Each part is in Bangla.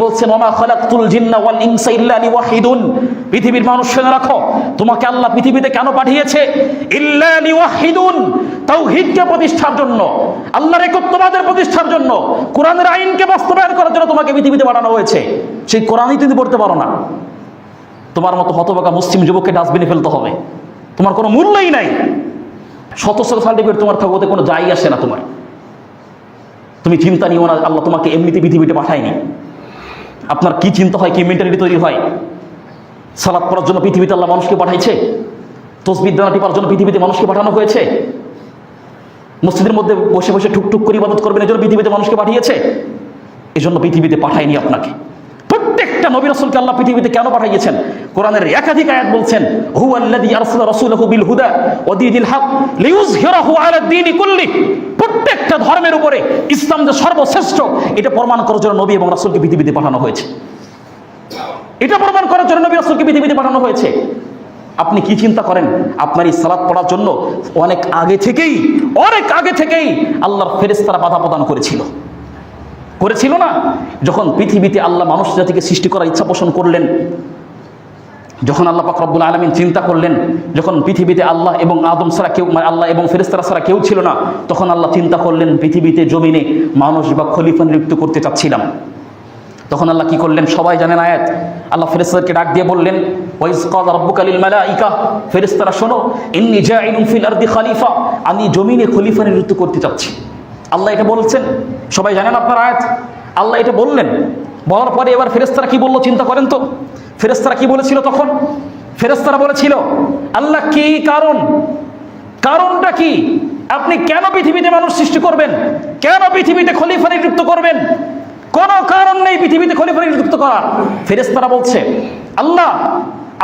বলছেন ওমা খালাকতুল জিন্না ওয়াল ইনসা ইল্লা লিওয়াহিদুন, পৃথিবীর মানুষ শুনে রাখো, তোমাকে আল্লাহ পৃথিবীতে কেন পাঠিয়েছে? ইল্লা লিওয়াহিদুন, তাওহীদকে প্রতিষ্ঠার জন্য, আল্লাহর একত্ববাদের প্রতিষ্ঠার জন্য, কোরআনের আইনকে বাস্তবায়ন করার জন্য তোমাকে পৃথিবীতে পাঠানো হয়েছে। সেই কোরআনই তুমি পড়তে পারো না, তোমার মতো হতভাগা মুসলিম যুবককে ডাস্টবিনে ফেলতে হবে, তোমার কোনো মূল্যই নাই। শত শত সার্টিফিকেট তোমার থাকতে কোনো যাই আসে না তোমার। তুমি চিন্তা নিও না, আল্লাহ তোমাকে এমনিতে পৃথিবীতে পাঠায়নি। আপনার কি চিন্তা হয়, কি মেন্টালিটি তৈরি হয়? সালাত পড়ার জন্য পৃথিবীতে আল্লাহ মানুষকে পাঠাইছে, তসবিহ দানা টিপার জন্য পৃথিবীতে মানুষকে পাঠানো হয়েছে, মসজিদের মধ্যে বসে বসে ঠুকঠুক করে ইবাদত করবেন এজন্য পৃথিবীতে মানুষকে পাঠিয়েছে? এজন্য পৃথিবীতে পাঠায়নি আপনাকে। প্রত্যেকটা নবী রাসূলকে আল্লাহ পৃথিবীতে কেন পাঠিয়েছেন? কোরআনের একাধিক আয়াত বলছেন হুয়াল্লাযী আরসালা রাসূলাহু বিল হুদা ওয়া দীনিল হক লিইয়ুযহিরাহু আলা দ্বীনি কুল্লি। প্রত্যেকটা ধর্মের উপরে ইসলাম যে সর্বশ্রেষ্ঠ, এটা প্রমাণ করার জন্য নবী এবং রাসূলকে পৃথিবীতে পাঠানো হয়েছে। এটা প্রমাণ করার জন্য নবী রাসূলকে পৃথিবীতে পাঠানো হয়েছে। আপনি কি চিন্তা করেন? আপনার এই সালাত পড়ার জন্য অনেক আগে থেকেই আল্লাহর ফেরেশতারা বাধা প্রদান করেছিল না? যখন পৃথিবীতে আল্লাহ মানুষ জাতিকে সৃষ্টি করার ইচ্ছা পোষণ করলেন, যখন আল্লাহ পাক রব্বুল আলামিন চিন্তা করলেন, যখন পৃথিবীতে আল্লাহ এবং আদম ছাড়া কেউ, আল্লাহ এবং ফেরেশতারা ছাড়া কেউ ছিল না, তখন আল্লাহ চিন্তা করলেন পৃথিবীতে জমিনে মানুষ বা খলিফা নিযুক্ত করতে চাচ্ছিলাম। তখন আল্লাহ কি করলেন? সবাই জানেন আয়াত। আল্লাহ ফেরেশতাদেরকে ডাক দিয়ে বললেন ওয়াইজ ক্বালা রাব্বুকা লিল মালাইকা, ফেরেশতারা শোনো, ইন্নী জাইলুন ফিল আরদি খলিফা, আমি জমিনে খলিফা নিযুক্ত করতে চাচ্ছি। আল্লাহ এটা বলছেন, সবাই জানেন আপনার আয়াত। আল্লাহ এটা বললেন, বলার পরে এবার ফেরেশতারা কি বললো চিন্তা করেন তো। ফেরেশতারা কি বলেছিল তখন? ফেরেশতারা বলেছিল আল্লাহ কি কারণটা কি? আপনি কেন পৃথিবীতে মানুষ সৃষ্টি করবেন? কেন পৃথিবীতে খলিফা নিযুক্ত করবেন? কোনো কারণ নেই পৃথিবীতে খলিফা নিযুক্ত করার। ফেরেশতারা বলছে আল্লাহ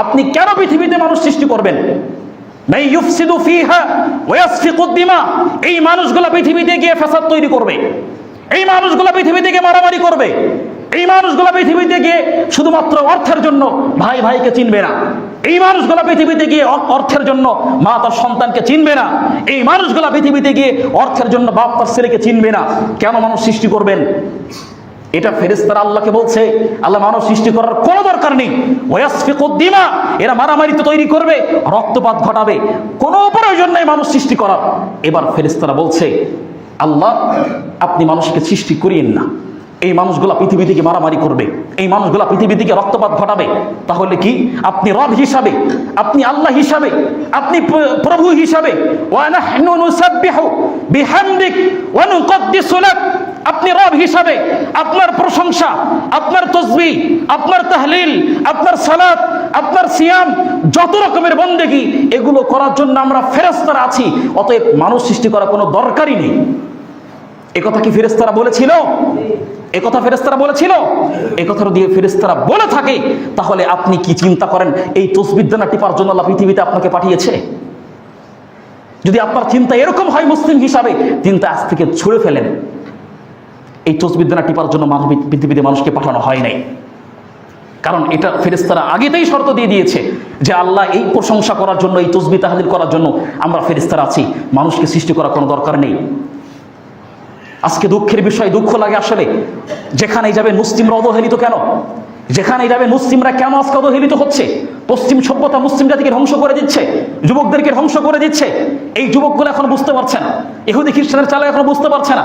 আপনি কেন পৃথিবীতে মানুষ সৃষ্টি করবেন? মাই ইউফসিদু ফিহা ওয়া ইয়াসফিকু দিমা, এই মানুষগুলো পৃথিবীতে গিয়ে ফাসাদ তৈরি করবে, এই মানুষগুলো পৃথিবীতে গিয়ে মারামারি করবে, এই মানুষগুলো পৃথিবীতে গিয়ে শুধুমাত্র অর্থের জন্য ভাই ভাইকে চিনবে না, এই মানুষগুলো পৃথিবীতে গিয়ে অর্থের জন্য মা তার সন্তানকে চিনবে না, এই মানুষগুলো পৃথিবীতে গিয়ে অর্থের জন্য বাপ তার ছেলেকে চিনবে না। কেন মানুষ সৃষ্টি করবেন? এটা ফেরেশতারা আল্লাহকে বলছে আল্লাহ মানুষ সৃষ্টি করার কোনো দরকার নেই। ওয়াসফিকুদ দিমা, এরা মারামারি তো তৈরি করবে, রক্তপাত ঘটাবে, কোনো প্রয়োজন নেই মানুষ সৃষ্টি করার। এবার ফেরেশতারা বলছে আল্লাহ আপনি মানুষকে সৃষ্টি করিয়েন না, এই মানুষগুলা পৃথিবী থেকে মারামারি করবে, এই মানুষগুলা পৃথিবী থেকে রক্তপাত ঘটাবে। তাহলে কি আপনি রব হিসাবে, আপনি আল্লাহ হিসাবে, আপনি প্রভু হিসাবে ওয়া নাহনু নুসাব্বিহু বিহামদিক ওয়া নুকদ্দিসু লাক, আপনি রব হিসাবে আপনার প্রশংসা, আপনার তাসবিহ, আপনার তাহলিল, আপনার সালাত, আপনার সিয়াম, যত রকমের বন্দেগী, এগুলো করার জন্য আমরা ফেরেশতারা আছি, অতএব মানুষ সৃষ্টি করার কোনো দরকারই নেই। একথা কি ফেরেশতারা বলেছিল? একথা ফেরেশতারা বলেছিল? একথা দিয়ে ফেরেশতারা বলে থাকে, তাহলে আপনি কি চিন্তা করেন এই তাসবিহ দানা টিপার জন্য আল্লাহ পৃথিবীতে আপনাকে পাঠিয়েছে? যদি আপনার চিন্তা এরকম হয় মুসলিম হিসাবে, চিন্তা আজ থেকে ছুঁড়ে ফেলেন। এই তাসবিহ দানা টিপার জন্য পৃথিবীতে মানুষকে পাঠানো হয় নাই, কারণ এটা ফেরেশতারা আগেতেই শর্ত দিয়ে দিয়েছে যে আল্লাহ এই প্রশংসা করার জন্য, এই তাসবিহ তাহলিল করার জন্য আমরা ফেরেশতারা আছি, মানুষকে সৃষ্টি করার কোনো দরকার নেই। আজকে দুঃখের বিষয়, দুঃখ লাগে আসলে, যেখানেই যাবে মুসলিমরা অবহেলিত কেন? যেখানেই যাবে মুসলিমরা কেন আজকে অবহেলিত হচ্ছে? পশ্চিম সভ্যতা মুসলিম জাতিকে ধ্বংস করে দিচ্ছে, যুবকদেরকে ধ্বংস করে দিচ্ছে। এই যুবকগুলো এখন বুঝতে পারছে না, ইহুদি খ্রিস্টানের চালা এখন বুঝতে পারছে না।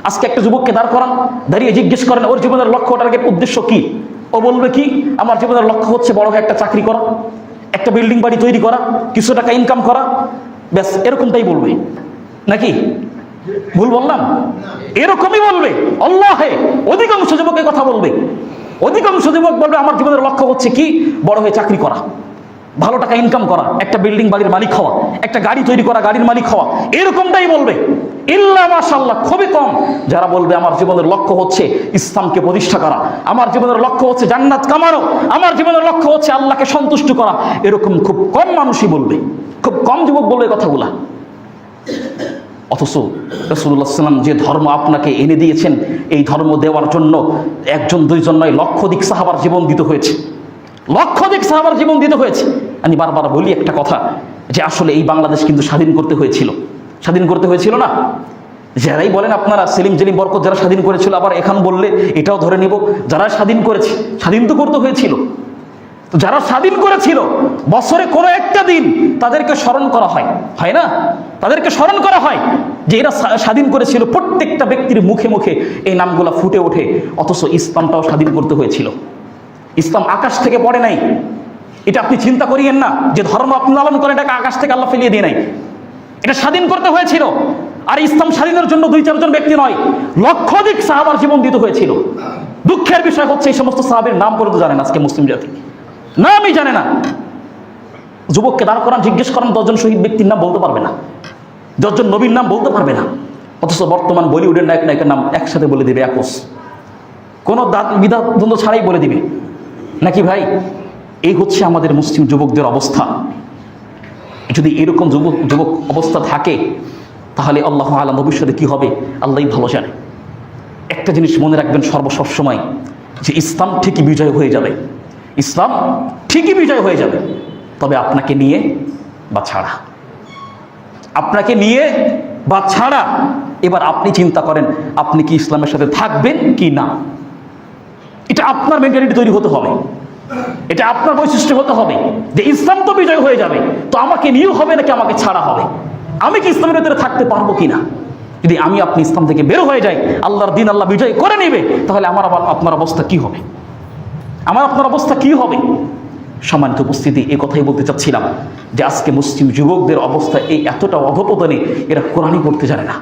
আজকে একটা যুবককে দাঁড় করান, দাঁড়িয়ে জিজ্ঞেস করেন ওর জীবনের লক্ষ্য, টার্গেট, উদ্দেশ্য কি? ও বলবে কি? আমার জীবনের লক্ষ্য হচ্ছে বড় হয়ে একটা চাকরি করা, একটা বিল্ডিং বাড়ি তৈরি করা, কিছু টাকা ইনকাম করা, ব্যাস এরকমটাই বলবে। নাকি ভুল বললাম? এরকমই বলবে। আল্লাহে অধিকাংশ যুবক এই কথা বলবে, অধিকাংশ যুবক বলবে আমার জীবনের লক্ষ্য হচ্ছে কি? বড় হয়ে চাকরি করা, ভালো টাকা ইনকাম করা, একটা বিল্ডিং বাড়ির মালিক হওয়া, একটা গাড়ি তৈরি করা, গাড়ির মালিক হওয়া, এরকমটাই বলবে। ইল্লা মাশাআল্লাহ খুবই কম যারা বলবে আমার জীবনের লক্ষ্য হচ্ছে ইসলামকে প্রতিষ্ঠা করা, আমার জীবনের লক্ষ্য হচ্ছে জান্নাত কামানো, আমার জীবনের লক্ষ্য হচ্ছে আল্লাহকে সন্তুষ্ট করা। এরকম খুব কম মানুষই বলবে, খুব কম যুবক বলবে কথাগুলা। অথচ রাসূলুল্লাহ সাল্লাল্লাহু আলাইহি ওয়াসাল্লাম যে ধর্ম আপনাকে এনে দিয়েছেন, এই ধর্ম দেওয়ার জন্য একজন দুইজন নয়, লক্ষাধিক সাহাবার জীবন দিতে হয়েছে, লক্ষাধিক সাহাবার জীবন দিতে হয়েছে। আমি বারবার বলি একটা কথা, যে আসলে এই বাংলাদেশ কিন্তু স্বাধীন করতে হয়েছিল, স্বাধীন করতে হয়েছিল না? যারাই বলেন আপনারা সেলিম জেলিম বরকত যারা স্বাধীন করেছিল, আবার এখন বললে এটাও ধরে নিব যারা স্বাধীন করেছে, স্বাধীন তো করতে হয়েছিল। তো যারা স্বাধীন করেছিল বছরে কোনো একটা দিন তাদেরকে স্মরণ করা হয়, হয় না? তাদেরকে স্মরণ করা হয় যে এরা স্বাধীন করেছিল, প্রত্যেকটা ব্যক্তির মুখে মুখে এই নামগুলা ফুটে ওঠে। অথচ ইসলামটাও স্বাধীন করতে হয়েছিল। ইসলাম আকাশ থেকে পড়ে নাই, এটা আপনি চিন্তা করিয়েন না যে ধর্ম আপনি লালন করেন এটাকে আকাশ থেকে আল্লাহ ফেলিয়ে দিয়ে নাই। এটা স্বাধীন করতে হয়েছিল। আর ইসলাম স্বাধীনের জন্য 2-4 জন ব্যক্তি নয়, লক্ষাধিক সাহাবার জীবন দিতে হয়েছিল। দুঃখের বিষয় হচ্ছে এই সমস্ত সাহাবের নাম পর্যন্ত জানেন আজকে মুসলিম জাতি, নামই জানে না। যুবককে দাঁড় করান, জিজ্ঞেস করেন 10 জন শহীদ ব্যক্তির নাম বলতে পারবে না, 10 জন নবীর নাম বলতে পারবে না। অথচ বর্তমান বলিউডের নায়ক নায়িকার নাম একসাথে বলে দিবে, একস, কোনো বিধা দ্বন্দ্ব ছাড়াই বলে দিবে নাকি ভাই? এই হচ্ছে আমাদের মুসলিম যুবকদের অবস্থা। যদি এরকম যুবক অবস্থা থাকে তাহলে আল্লাহ আলাম ভবিষ্যতে কি হবে আল্লাহই ভালো জানে। একটা জিনিস মনে রাখবেন সবসময়, যে ইসলাম ঠিকই বিজয় হয়ে যাবে, ইসলাম ঠিকই বিজয় হয়ে যাবে, তবে আপনাকে নিয়ে বা ছাড়া, আপনাকে নিয়ে বা ছাড়া। এবার আপনি চিন্তা করেন আপনি কি ইসলামের সাথে থাকবেন কি না। এটা আপনার মেন্টালিটি তৈরি হতে হবে, এটা আপনার বৈশিষ্ট্য হতে হবে যে ইসলাম তো বিজয় হয়ে যাবে, তো আমাকে নিয়েও হবে নাকি আমাকে ছাড়া হবে, আমি কি ইসলামের ভিতরে থাকতে পারবো কিনা। যদি আমি আপনি ইসলাম থেকে বের হয়ে যাই, আল্লাহর দিন আল্লাহ বিজয় করে নেবে, তাহলে আমার আবার আপনার অবস্থা কি হবে, আমার আপনার অবস্থা কি হবে। সম্মানিত উপস্থিতি, এই কথাই বলতে চাচ্ছিলাম যে আজকে মুসলিম যুবকদের অবস্থা এই এতটা অধপতনে, এরা কোরআনই পড়তে জানে না।